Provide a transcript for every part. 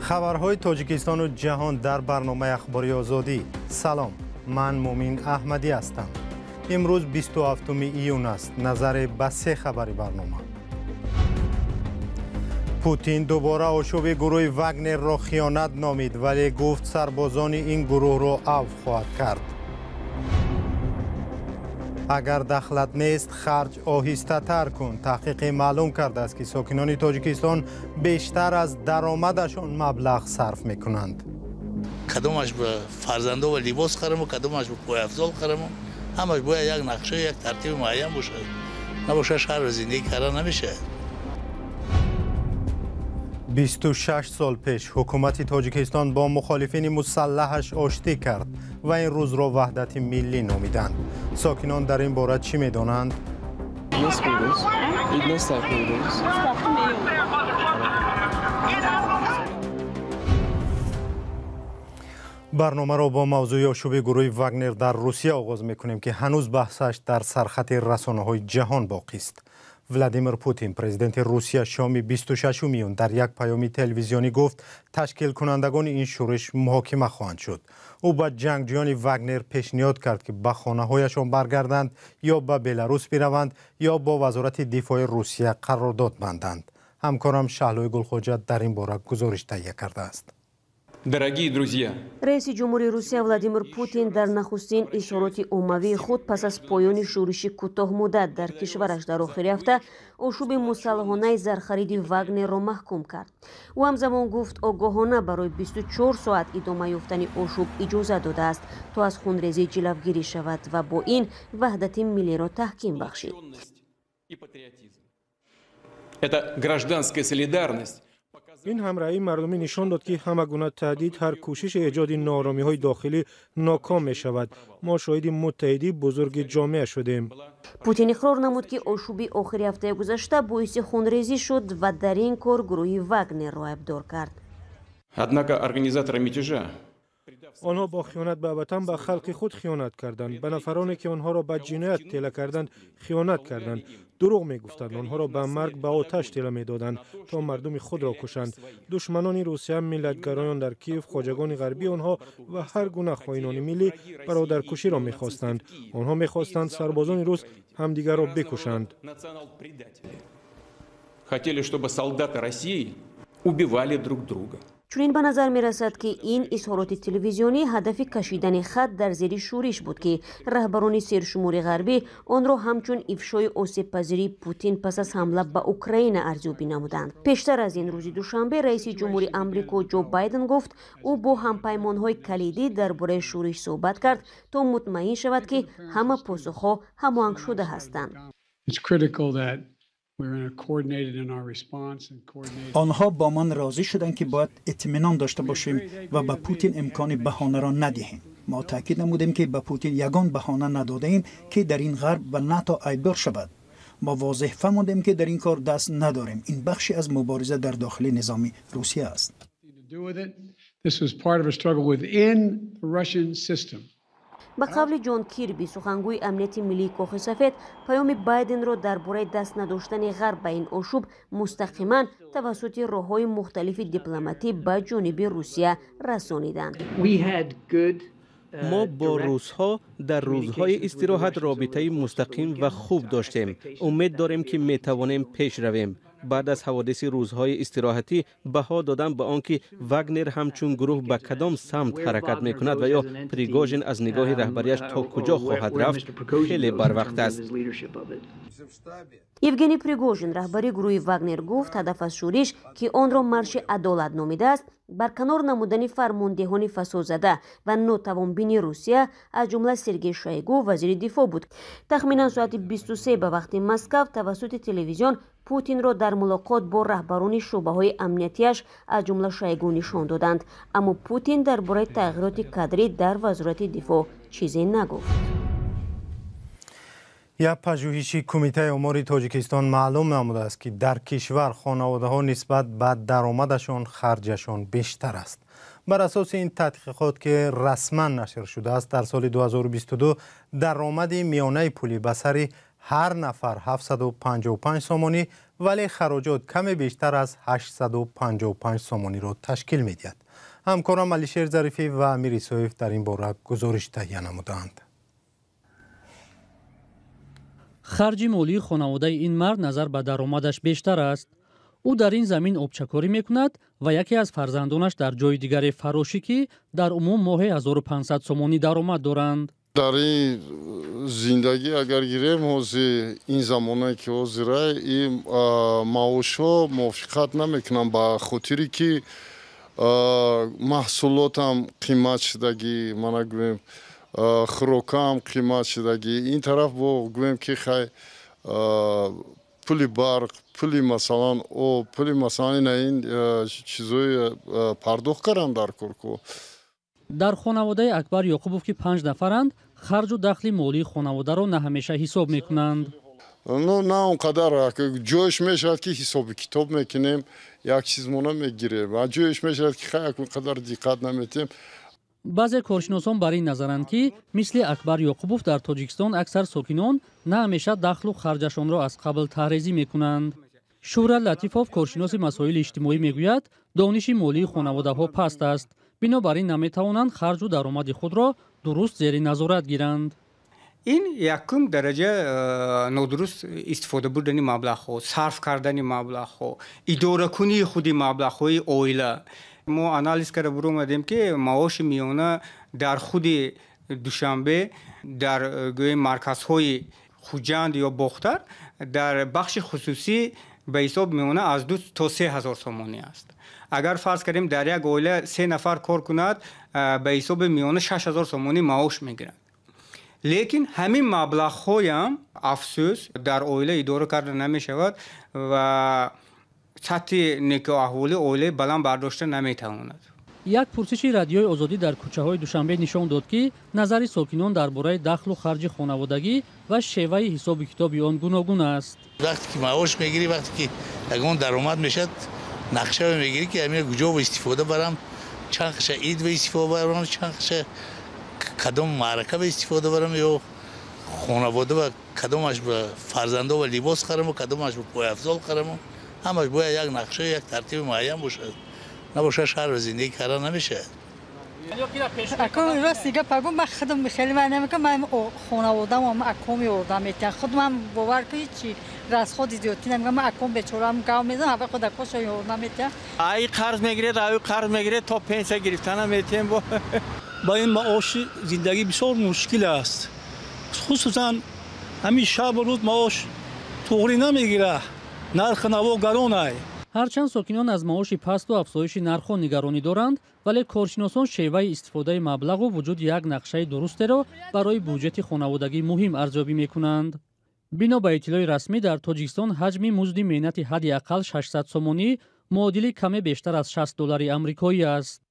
خبرهای تاجیکستان و جهان در برنامه اخباری آزادی. سلام، من مومین احمدی هستم. امروز 27 ایون است. نظر به سه خبری برنامه. پوتین دوباره آشوب گروه واگنر را خیانت نامید ولی گفت سربازان این گروه را عفو خواهد کرد. اگر دخلت نیست خرج آهسته تر کن. تحقیق معلوم کرده است که ساکنان تاجیکستان بیشتر از درآمدشان مبلغ صرف میکنند. کدومش به فرزنده و لباس خرم و کدومش به پای افضل خرم، همش باید یک نقشه یک ترتیب معین باشه، نباشه شهر رو زندگی کردن نمیشه. 26 سال پیش حکومت تاجیکستان با مخالفین مسلحش آشتی کرد و این روز را وحدت ملی نامیدند. ساکنان در این باره چی می‌دانند؟ برنامه را با موضوع آشوب گروه واگنر در روسیه آغاز می‌کنیم که هنوز بحثش در سرخط رسانه‌های جهان باقی است. ولادیمیر پوتین پرزیدنت روسیه شام 26 ایون در یک پیام تلویزیونی گفت تشکیل کنندگان این شورش محاکمه خواهند شد. او به جنگجویان واگنر پیشنهاد کرد که به خانه‌هایشان برگردند یا به بلاروس بروند یا با وزارت دفاع روسیه قرارداد بندند. همکارم شهلوی گلخوجه در این باره گزارش تهیه کرده است. رئیس جمهوری روسیه ولادیمیر پوتین در نخستین اظهارات عمومی خود پس از پایان شورش کوتاه مدت در کشورش در آخر هفته آشوب مسلحانه زرخرید واگنر را محکوم کرد. او همزمان گفت آگاهانه برای 24 ساعت ادامه یافتن آشوب اجازه داده است تا از خونریزی جلوگیری شود و با این وحدت ملی را تحکیم بخشید. این همراهی مردمی نشان داد که همگونه تهدید هر کوشش ایجاد ناآرامی‌های داخلی ناکام می شود. ما شاهد متحدی بزرگ جامعه شدیم. پوتین اقرار نمود که آشوب آخر هفته گذشته باعث خونریزی شد و در این کار گروه واگنر را ابدار کرد. آنها با خیانت به وطن به خلق خود خیانت کردند. به نفرانی که آنها را به جنایت تله کردند خیانت کردند. دروغ می گفتند. آنها را به مرگ به آتش تله می دادند تا مردم خود را کشند. دشمنان روسیه ملتگرایان در کیف، خواجگان غربی آنها و هر گونه خائنان ملی برادرکشی را می خواستند. آنها می خواستند سربازان روس همدیگر را بکشند. Хотели, чтобы солдаты России убивали друг друга. چنین به نظر می رسد که این اظهارات تلویزیونی هدف کشیدن خط در زیر شورش بود که رهبران سرشمور غربی آن را همچون افشای آسیب پذیری پوتین پس از حمله به اوکراین ارزیابی نمودند. پیشتر از این روز دوشنبه رئیس جمهوری آمریکا جو بایدن گفت او با همپیمانهای کلیدی درباره شورش صحبت کرد تا مطمئن شود که همه پاسخها هماهنگ شده هستند. آنها با من راضی شدند که باید اطمینان داشته باشیم و به پوتین امکان بهانه را ندهیم. ما تاکید نمودیم که به پوتین یگان بهانه ندادیم که در این غرب و ناتو ایبدار شود. ما واضح فهمیدیم که در این کار دست نداریم. این بخشی از مبارزه در داخل نظام روسیه است. به قول جان کیربی سخنگوی امنیت ملی کاخ سفید پیام بایدن را درباره دست نداشتن غرب به این آشوب مستقیما توسط راه‌های مختلف دیپلماتی به جانب روسیه رسانیدند. ما با روس‌ها در روزهای استراحت رابطه مستقیم و خوب داشتیم. امید داریم که می‌توانیم پیش رویم. بعد از حوادث روزهای استراحتی بها دادن به آنکه واگنر همچون گروه به کدام سمت حرکت می‌کند و یا پریگوژین از نگاه رهبریش تا کجا خواهد رفت خیلی بروقت است. یوگنی پریگوژین رهبری گروه واگنر گفت هدف از شورش که آن را مارش عدالت نامیده است برکنار نمودن فرماندهان فسادزده و ناتوانبین روسیه از جمله سرگئی شویگو وزیر دفاع بود. تخمینا ساعت 23 به وقت مسکو توسط تلویزیون پوتین را در ملاقات با رهبران شعبه‌های امنیتیش از جمله شویگو نشان دادند، اما پوتین درباره تغییرات کادری در وزارت دفاع چیزی نگفت. یک پژوهشی کمیته آمار تاجیکستان معلوم نموده است که در کشور خانواده‌ها نسبت به درآمدشان خرجشان بیشتر است. بر اساس این تحقیقات که رسما نشر شده است در سال 2022 درآمد میانه پولی به سر هر نفر 755 سومانی ولی خراجات کم بیشتر از 855 سومانی را تشکیل می‌دهد. همکارم علیشیر ظریفی و امیر سویف در این باره گزارش تهیه نمودند. خرج مالی خانواده این مرد نظر به درآمدش بیشتر است. او در این زمین آبچکاری میکند و یکی از فرزندانش در جای دیگر فراشی که در عموم ماهی 1500 سومانی درآمد دارند. در این زندگی اگر گیریم این زمانه که حاضره این معاش ها موافقت نمیکنم به خاطری که محصولات هم قیمت شدگی منو گویم خوراک هم قیمت شدگی این طرف با گویم که خیلی پولی برق پولی مثلا او پولی مثلا این چیزای پرداخت کردن در کورکو. در خانواده اکبر یعقوبوف که 5 نفرند خرج و دخل مالی خانواده را نه همیشه حساب میکنند. نه اونقدر جوش میشد که حساب کتاب میکنیم یک چیز مونو میگیریم و جوش میشد که خیلی اونقدر دقت نمیتیم. بعضی کارشناسان بر این نظرند که مثل اکبر یعقوبوف در تاجیکستان اکثر ساکنان نه همیشه دخل و خرجشان را از قبل تحریزی میکنند. شورا لطیفوف کارشناس مسائل اجتماعی میگوید دانش مالی خانواده ها پست است. بنابراین نمیتوانند خرج و درآمد خود را درست زیر نظارت گیرند. این یکم درجه نادرست استفاده بردن مبلغ ها، صرف کردن مبلغ ها، اداره کنی خودی مبلغ های اویله. ما آنالیز کرده برآمدیم که معاش میانه در خود دوشنبه در مرکزهای خوجند یا باختر در بخش خصوصی به حساب میانه از 2 تا 3000 سومانی است. اگر فرض کردیم در یک عائله 3 نفر کار کند به حساب میانه 6000 سومانی معاش میگیرند. لیکن همین مبلغ های هم افسوس در عائله اداره کرده نمی شود و سطح نیک و احوال عائله بلند برداشته نمی تواند. یک پرسش رادیوی آزادی در کوچه های دوشنبه نشان داد که نظر ساکنان درباره دخل و خرج خانوادگی و شیوه حساب کتاب آن گوناگون است. وقتی که معاش میگیری وقتی که یگان درآمد میشد نقشه میگیری که همین کجا و استفاده برم چند خش عید و استفاده برم چند خش کدام معرکه به استفاده برم یا خانواده و کدامش به فرزنده و لباس خرم و کدامش به پای افضل خرم همش باید یک نقشه یک ترتیب معین باشه نباشه شهر و زندگی کردن نمیشه. اکم راست دیگه پگم من خودم خیلی من نمیکنم من خانواده‌ام هم اکمی آوردم میتونم خودم باور کنید چی راست خود زیادی نمیگم من اکم بچورم گاو میزنم اول خود اکوش آوردم میتونم ای قرض میگیره ای قرض میگیره تا پنسه گرفتن میتونم با این معاش زندگی بسیار مشکل است خصوصا همین شب و روز معاش طوری نمیگیره نرخ نوا گرانه. هرچند ساکنان از معاش پست و افزایش نرخ نگرانی دارند ولی کارشناسان شیوه استفاده مبلغ و وجود یک نقشه درست را برای بودجه خانوادگی مهم ارزیابی میکنند. بنا به اطلاع رسمی در تاجیکستان حجم مزد مهنت حداقل 600 سومانی معادل کم بیشتر از $60 آمریکایی است.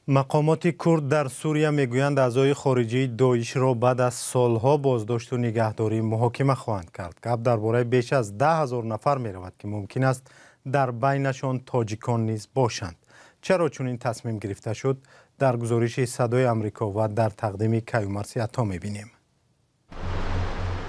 مقامات کرد در سوریه میگویند اعضای خارجی داعش را بعد از سالها بازداشت و نگهداری محاکمه خواهند کرد. گپ درباره بیش از 10,000 نفر می رود که ممکن است در بینشان تاجیکان نیز باشند. چرا چنین تصمیم گرفته شد؟ در گزارش صدای آمریکا و در تقدیم کیومرث عطا میبینیم.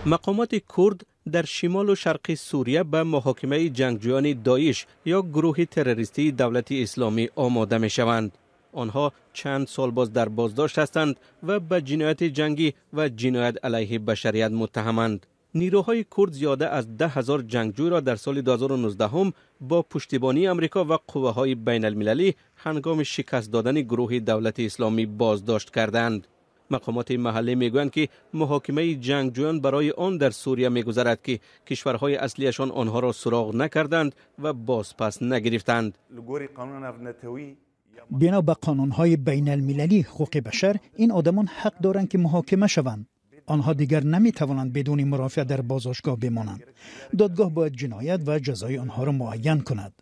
مقامات کرد در شمال و شرق سوریه به محاکمه جنگجویان داعش یا گروه تروریستی دولت اسلامی آماده می شوند. آنها چند سال باز در بازداشت هستند و به جنایت جنگی و جنایت علیه بشریت متهمند. نیروهای کرد زیاده از 10,000 جنگجوی را در سال 2019 هم با پشتیبانی آمریکا و قوه‌های بین المللی هنگام شکست دادن گروه دولت اسلامی بازداشت کردند. مقامات محلی میگویند که محاکمه جنگجویان برای آن در سوریه میگذرد که کشورهای اصلیشان آنها را سراغ نکردند و بازپس نگرفتند. بنا به قانون‌های بین المللی حقوق بشر این آدمان حق دارند که محاکمه شوند. آنها دیگر نمی‌توانند بدون مرافعه در بازداشتگاه بمانند. دادگاه باید جنایت و جزای آنها را معین کند.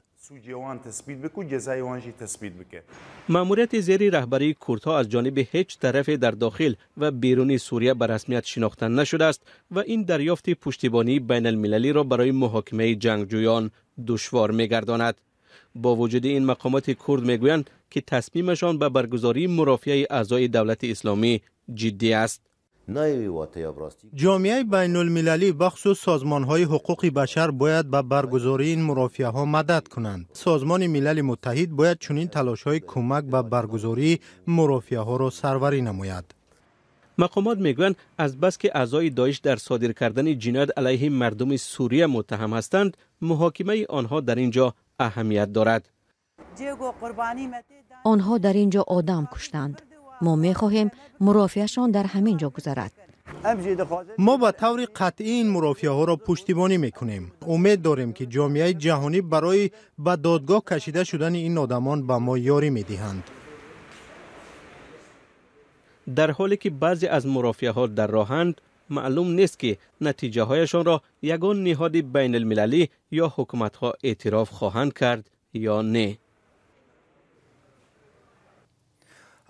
مأموریت زیر رهبری کردها از جانب هیچ طرف در داخل و بیرون سوریه به رسمیت شناخته نشده است و این دریافت پشتیبانی بین المللی را برای محاکمه جنگجویان دشوار می‌گرداند. با وجود این مقامات کرد میگویند که تصمیمشان به برگزاری مرافعه اعضای دولت اسلامی جدی است. جامعه بین المللی بخصوص سازمان های حقوق بشر باید به برگزاری این مرافعه ها مدد کنند. سازمان ملل متحد باید چنین تلاش های کمک به برگزاری مرافعه ها را سروری نماید. مقامات میگویند از بس که اعضای داعش در صادر کردن جنایت علیه مردم سوریه متهم هستند، محاکمه آنها در اینجا اهمیت دارد. آنها در اینجا آدم کشتند. ما می‌خواهیم مرافعه‌شان در همین جا گذرد. ما به طور قطعی این مرافعه ها را پشتیبانی میکنیم. امید داریم که جامعه جهانی برای به دادگاه کشیده شدن این آدمان به ما یاری میدهند. در حالی که بعضی از مرافعه ها در راهند، معلوم نیست که نتیجه هایشان را یگان نهاد بین المللی یا حکومت ها اعتراف خواهند کرد یا نه.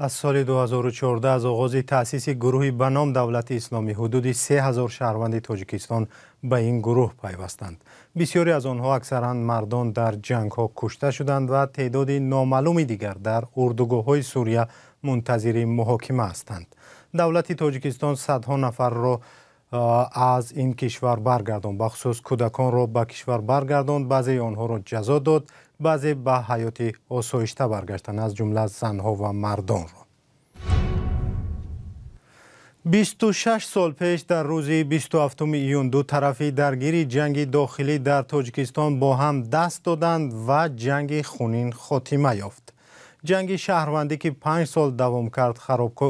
از سال 2014 از آغاز تأسیس گروهی به نام دولت اسلامی حدود 3000 شهروند تاجیکستان به این گروه پیوستند. بسیاری از آنها اکثرا مردان در جنگ ها کشته شدند و تعداد نامعلومی دیگر در اردوگاه های سوریه منتظر محاکمه هستند. دولت تاجیکستان صدها نفر را از این کشور برگرداند، بخصوص کودکان را به کشور برگرداند، بعضی آنها را جزا داد، بعضی به حیات آسایشته برگشتند، از جمله زنها و مردان را. 26 سال پیش در روز 27 ایون دو طرفی درگیری جنگ داخلی در تاجیکستان با هم دست دادند و جنگ خونین خاتمه یافت. جنگ شهروندی که 5 سال دوام کرد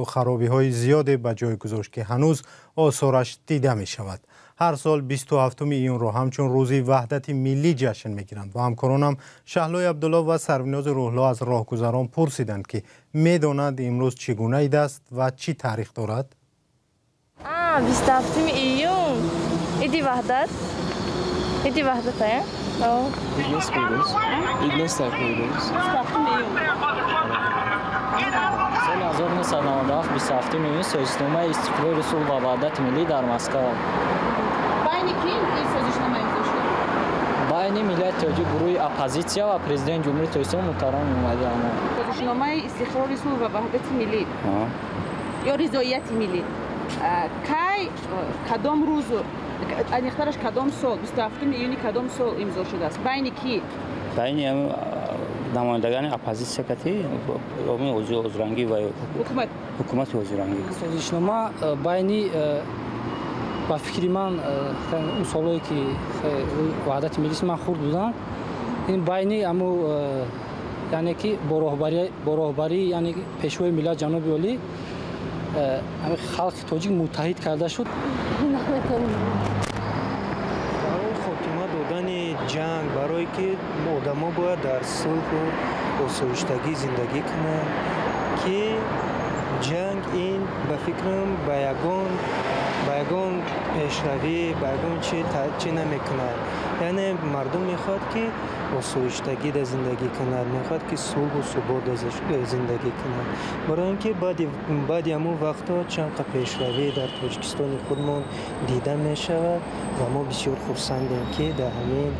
خرابی های زیادی به جای گذاشت که هنوز آثارش دیده می شود. هر سال 27 ایون را همچون روزی وحدت ملی جشن می گیرند و همکارانم شهلای عبدالله و سروناز روح‌الله از راهگذران پرسیدند که می دانند امروز چگونه عید است و چی تاریخ دارد؟ 27 ایون عید وحدت. عید وحدت ہے؟ عید نیست پیروز. عید نیست پیروز. 27 ایون. سال 1997 27 ایون سازشنامه استقرار صلح و وحدت ملی در مسکو. بین کی این سازشنامه امضا شد؟ بین ملت تاجیک گروه اپوزیسیون و پرزیدنت جمهوری تاجیکستان محترم اومده اما سازشنامه استقرار صلح و وحدت ملی یا رضایت ملی کی کدام روز انیخترش کدام سال 27 ایونی کدام سال امضا شده است؟ بین کی؟ بین نمایندگان اپوزیسیون کتی امی حضورانگی و حکومت حضورانگی. سازشنامه بین با فکری من اون سالایی که وحدت ملی من خورد بودم این بین امو یعنی که با راهبری یعنی پیشوای ملت جناب عالی همه خلق تاجیک متحد کرده شد. برای خاتمه دادن جنگ، برای که آدم‌ها باید در صلح و آسایشتگی زندگی کنند که جنگ این به فکرم به یگان پیشروی به یگان چی نمی‌کند. یعنی مردم میخواد که آسایشتگی در زندگی کند، میخواد که صلح و ثبات در زندگی کند. برای اینکه بعد همون وقتا چند پیشروی در تاجیکستان خودمون دیده میشود و ما بسیار خرسندیم که در همین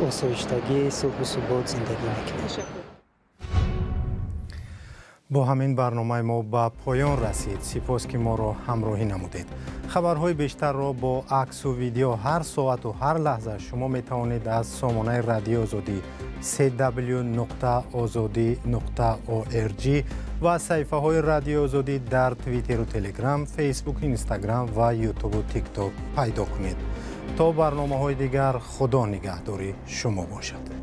آسایشتگی صلح و ثبات زندگی میکنیم. با همین برنامه ما به پایان رسید. سپاس که ما را همراهی نمودید. خبرهای بیشتر را با عکس و ویدیو هر ساعت و هر لحظه شما می توانید از سامانه رادیو آزادی www.azadi.org و صفحه های رادیو آزادی در توییتر و تلگرام، فیسبوک، اینستاگرام و یوتیوب و تیک تاک پیدا کنید. تا برنامه های دیگر، خدا نگهداری شما باشد.